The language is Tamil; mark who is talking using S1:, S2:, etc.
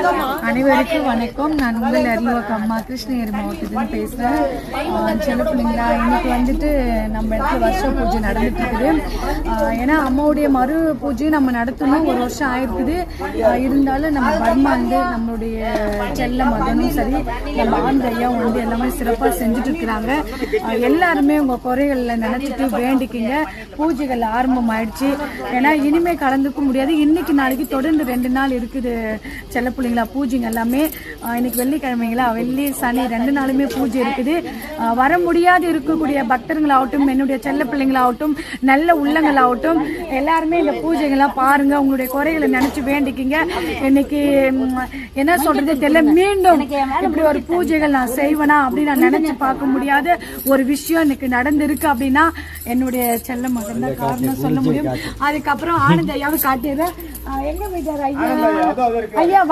S1: அனைவருக்கும் வணக்கம். நான் உங்கள் அறிவாக்க அம்மா கிருஷ்ணகிரி மாவட்டத்தில் பேசுகிறேன். சின்ன பிள்ளைங்களா, இன்னைக்கு வந்துட்டு நம்ம இடத்துல வருஷ பூஜை நடந்துட்டு இருக்குது. ஏன்னா அம்மாவுடைய மறு பூஜை நம்ம நடத்தணும், ஒரு வருஷம் ஆயிருக்குது. இருந்தாலும் நம்ம பர்மா வந்து நம்மளுடைய செல்ல மகனும் சரி, நம்ம ஆண் ஐயாவும் வந்து எல்லாமே சிறப்பாக செஞ்சுட்டு இருக்கிறாங்க. எல்லாருமே உங்கள் குறைகளில் நினச்சிட்டு வேண்டிக்கிங்க. பூஜைகள் ஆரம்பம் ஆயிடுச்சு. ஏன்னா இனிமே கலந்துக்க முடியாது. இன்னைக்கு நாளைக்கு தொடர்ந்து 2 நாள் இருக்குது செல்ல பிள்ளைங்களா பூஜைங்க எல்லாமே. இன்னைக்கு வெள்ளிக்கிழமைங்களா, வெள்ளி சனி 2 நாளுமே பூஜை இருக்குது. வர முடியாது இருக்கக்கூடிய பக்தர்களாகட்டும், என்னுடைய செல்ல பிள்ளைங்களாகட்டும், நல்ல உள்ளங்களாகட்டும், எல்லாருமே இந்த பூஜைகள்லாம் பாருங்க. உங்களுடைய குறைகளை நினைச்சு வேண்டிக்கிங்க. இன்னைக்கு என்ன சொல்றது தெரியல, மீண்டும் இப்படி ஒரு பூஜைகள் நான் செய்வேனா அப்படின்னு நான் நினைச்சு பார்க்க முடியாத ஒரு விஷயம் இன்னைக்கு நடந்திருக்கு. அப்படின்னா என்னுடைய செல்ல மகன் தான் காரணம் சொல்ல முடியும். அதுக்கப்புறம் ஆனந்த் ஐயாவை காட்டிடுறேன். எங்க வீட்டார் ஐயா ஐயா